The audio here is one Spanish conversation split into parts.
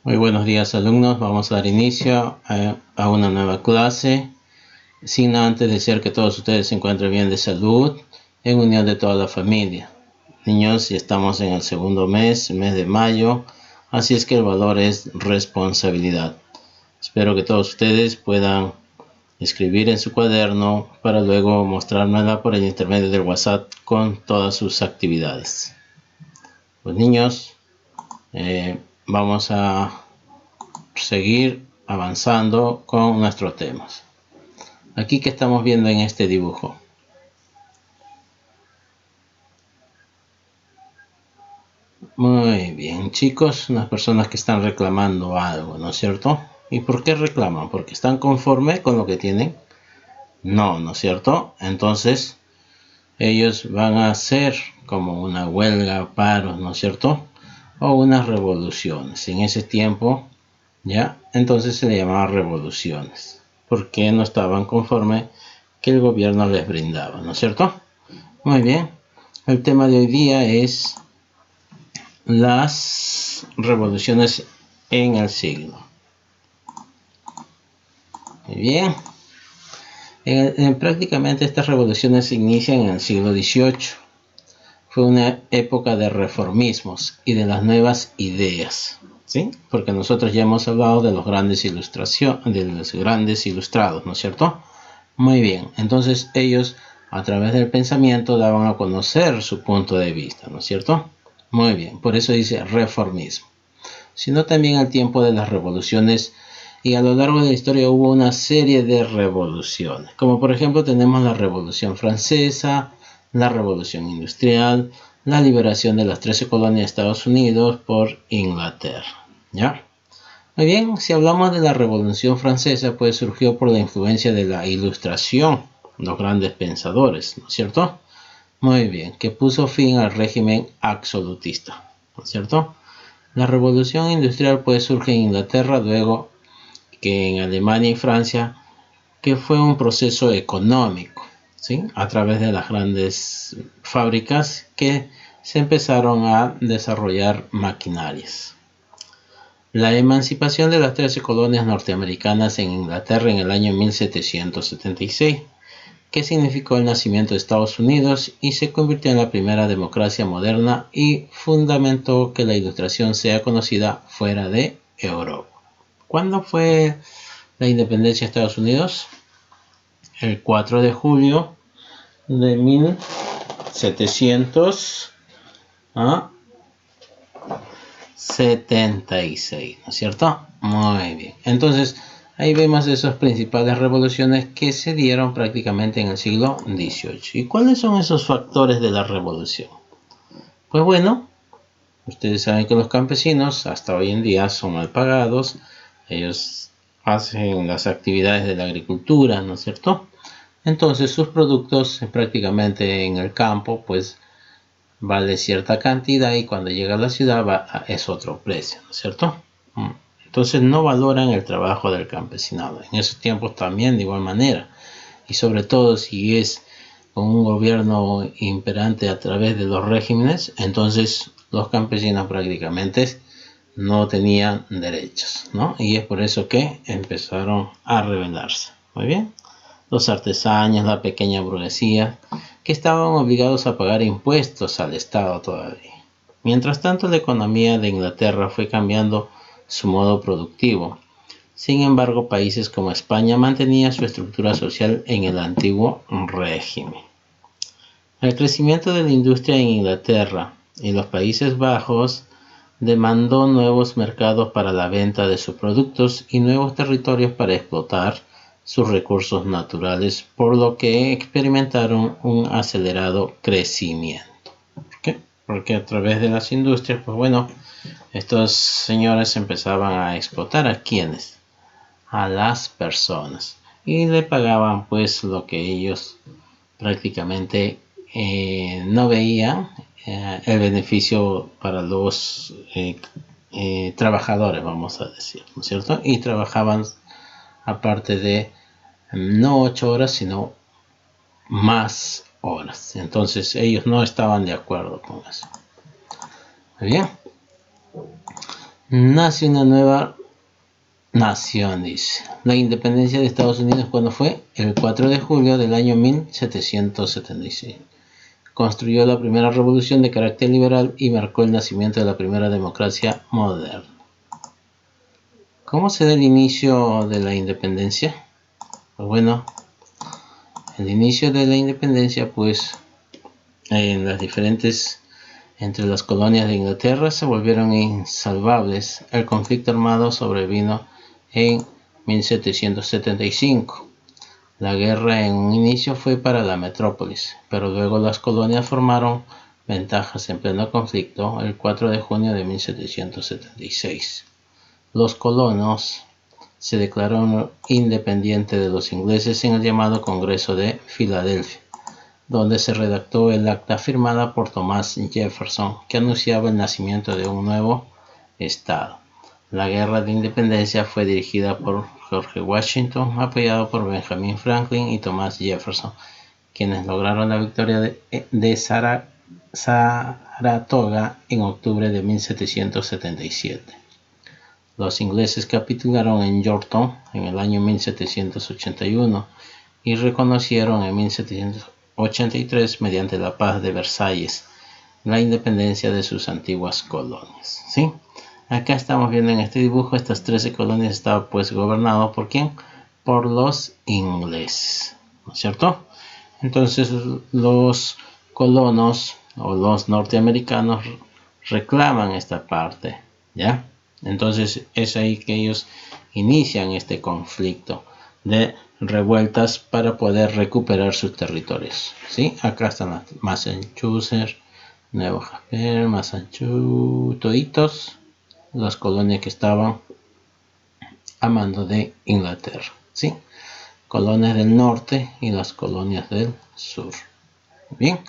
Muy buenos días, alumnos. Vamos a dar inicio a una nueva clase. Sin antes desear que todos ustedes se encuentren bien de salud, en unión de toda la familia. Niños, ya estamos en el segundo mes de mayo, así es que el valor es responsabilidad. Espero que todos ustedes puedan escribir en su cuaderno para luego mostrármela por el intermedio del WhatsApp con todas sus actividades. Pues niños, vamos a seguir avanzando con nuestros temas. Aquí que estamos viendo en este dibujo. Muy bien, chicos, unas personas que están reclamando algo, ¿no es cierto? ¿Y por qué reclaman? ¿Porque están conformes con lo que tienen? No, ¿no es cierto? Entonces, ellos van a hacer como una huelga, paros, ¿no es cierto? O unas revoluciones. En ese tiempo, ¿ya? Entonces se le llamaba revoluciones, porque no estaban conformes que el gobierno les brindaba, ¿no es cierto? Muy bien, el tema de hoy día es las revoluciones en el siglo. Muy bien, prácticamente estas revoluciones se inician en el siglo XVIII. Fue una época de reformismos y de las nuevas ideas, ¿sí? Porque nosotros ya hemos hablado de los grandes ilustrados, ¿no es cierto? Muy bien, entonces ellos a través del pensamiento daban a conocer su punto de vista, ¿no es cierto? Muy bien, por eso dice reformismo. Sino también al tiempo de las revoluciones, y a lo largo de la historia hubo una serie de revoluciones, como por ejemplo tenemos la Revolución Francesa, la Revolución Industrial, la liberación de las 13 colonias de Estados Unidos por Inglaterra, ¿ya? Muy bien, si hablamos de la Revolución Francesa, pues surgió por la influencia de la Ilustración, los grandes pensadores, ¿no es cierto? Muy bien, que puso fin al régimen absolutista, ¿no es cierto? La Revolución Industrial pues surge en Inglaterra, luego que en Alemania y Francia, que fue un proceso económico, ¿sí? A través de las grandes fábricas que se empezaron a desarrollar maquinarias. La emancipación de las 13 colonias norteamericanas en Inglaterra en el año 1776, que significó el nacimiento de Estados Unidos y se convirtió en la primera democracia moderna y fundamentó que la Ilustración sea conocida fuera de Europa. ¿Cuándo fue la independencia de Estados Unidos? El 4 de julio de 1776, ¿no es cierto? Muy bien. Entonces, ahí vemos esas principales revoluciones que se dieron prácticamente en el siglo XVIII. ¿Y cuáles son esos factores de la revolución? Pues bueno, ustedes saben que los campesinos hasta hoy en día son mal pagados. Ellos hacen las actividades de la agricultura, ¿no es cierto? Entonces sus productos prácticamente en el campo pues vale cierta cantidad y cuando llega a la ciudad es otro precio, ¿no es cierto? Entonces no valoran el trabajo del campesinado. En esos tiempos también de igual manera. Y sobre todo si es con un gobierno imperante a través de los regímenes, entonces los campesinos prácticamente no tenían derechos, ¿no? Y es por eso que empezaron a rebelarse. Muy bien. Los artesanos, la pequeña burguesía, que estaban obligados a pagar impuestos al Estado todavía. Mientras tanto, la economía de Inglaterra fue cambiando su modo productivo. Sin embargo, países como España mantenían su estructura social en el antiguo régimen. El crecimiento de la industria en Inglaterra y los Países Bajos demandó nuevos mercados para la venta de sus productos y nuevos territorios para explotar sus recursos naturales, por lo que experimentaron un acelerado crecimiento. ¿Por qué? Porque a través de las industrias, pues bueno, estos señores empezaban a explotar a quienes, a las personas, y le pagaban pues lo que ellos prácticamente no veían el beneficio para los trabajadores, vamos a decir, ¿no es cierto? Y trabajaban aparte de no 8 horas, sino más horas. Entonces ellos no estaban de acuerdo con eso. Muy bien. nace una nueva nación, dice. La independencia de Estados Unidos, ¿cuándo fue? El 4 de julio del año 1776. Construyó la primera revolución de carácter liberal y marcó el nacimiento de la primera democracia moderna. ¿Cómo se da el inicio de la independencia? Pues bueno, el inicio de la independencia, pues, en las diferentes, entre las colonias de Inglaterra se volvieron insalvables. El conflicto armado sobrevino en 1775. La guerra en un inicio fue para la metrópolis, pero luego las colonias formaron ventajas en pleno conflicto el 4 de junio de 1776. Los colonos se declararon independientes de los ingleses en el llamado Congreso de Filadelfia, donde se redactó el acta firmada por Thomas Jefferson que anunciaba el nacimiento de un nuevo estado. La guerra de independencia fue dirigida por George Washington, apoyado por Benjamin Franklin y Thomas Jefferson, quienes lograron la victoria de Saratoga en octubre de 1777. Los ingleses capitularon en Yorktown en el año 1781 y reconocieron en 1783, mediante la Paz de Versalles, la independencia de sus antiguas colonias. ¿Sí? Acá estamos viendo en este dibujo, estas 13 colonias estaban pues gobernadas ¿por quién? Por los ingleses, ¿no es cierto? Entonces los colonos o los norteamericanos reclaman esta parte, ¿ya? Entonces es ahí que ellos inician este conflicto de revueltas para poder recuperar sus territorios, ¿sí? Acá están las Massachusetts, Nueva Hampshire, Massachusetts, toditos las colonias que estaban a mando de Inglaterra, ¿sí? Colonias del norte y las colonias del sur. Bien.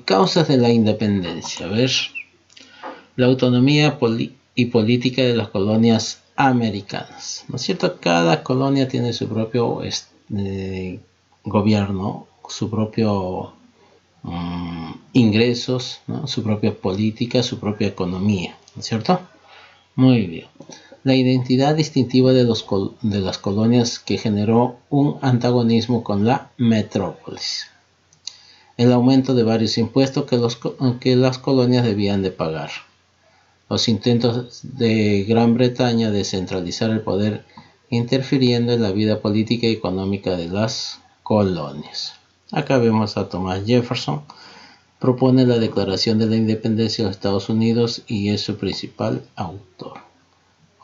Causas de la independencia. A ver, la autonomía y política de las colonias americanas. ¿No es cierto? Cada colonia tiene su propio gobierno, su propio ingresos, ¿no? Su propia política, su propia economía. ¿No es cierto? Muy bien. La identidad distintiva de las colonias que generó un antagonismo con la metrópolis. El aumento de varios impuestos que las colonias debían de pagar. Los intentos de Gran Bretaña de centralizar el poder interfiriendo en la vida política y económica de las colonias. Acá vemos a Thomas Jefferson. Propone la Declaración de la Independencia de los Estados Unidos y es su principal autor.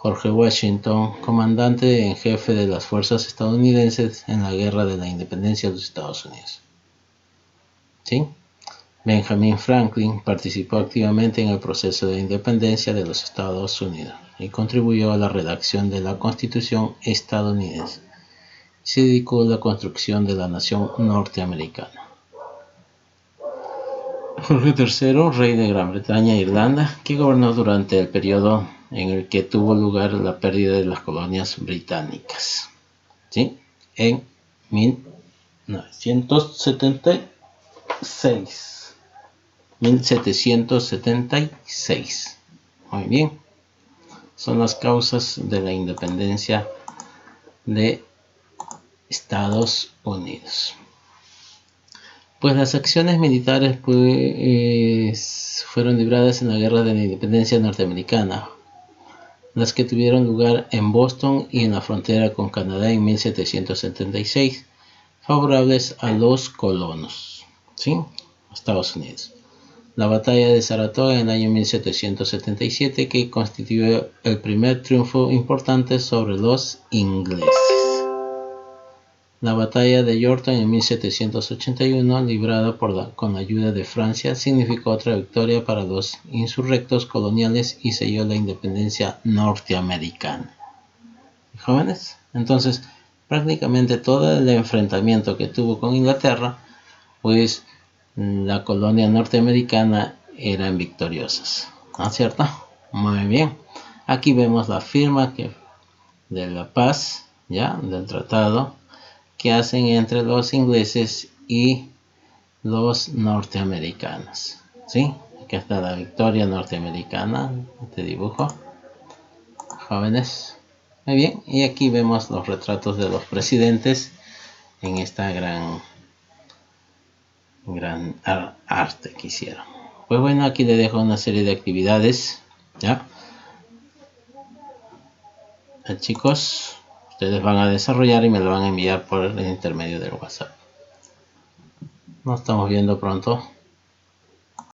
George Washington, comandante en jefe de las fuerzas estadounidenses en la Guerra de la Independencia de los Estados Unidos. ¿Sí? Benjamin Franklin participó activamente en el proceso de independencia de los Estados Unidos y contribuyó a la redacción de la Constitución estadounidense. Se dedicó a la construcción de la nación norteamericana. Jorge III, rey de Gran Bretaña e Irlanda, que gobernó durante el periodo en el que tuvo lugar la pérdida de las colonias británicas. ¿Sí? En 1776. Muy bien. Son las causas de la independencia de Estados Unidos. Pues las acciones militares pues, fueron libradas en la Guerra de la Independencia norteamericana, las que tuvieron lugar en Boston y en la frontera con Canadá en 1776, favorables a los colonos, ¿sí? Estados Unidos. La batalla de Saratoga en el año 1777, que constituyó el primer triunfo importante sobre los ingleses. La batalla de Yorktown en 1781, librada con la ayuda de Francia, significó otra victoria para los insurrectos coloniales y selló la independencia norteamericana. ¿Jóvenes? Entonces, prácticamente todo el enfrentamiento que tuvo con Inglaterra, pues la colonia norteamericana eran victoriosas. ¿No es cierto? Muy bien. Aquí vemos la firma de la paz, ya, del tratado que hacen entre los ingleses y los norteamericanos, ¿sí? Aquí está la victoria norteamericana, este dibujo, jóvenes. Muy bien, y aquí vemos los retratos de los presidentes en esta gran arte que hicieron. Pues bueno, aquí les dejo una serie de actividades, ¿ya? Chicos, ustedes van a desarrollar y me lo van a enviar por el intermedio del WhatsApp. Nos estamos viendo pronto.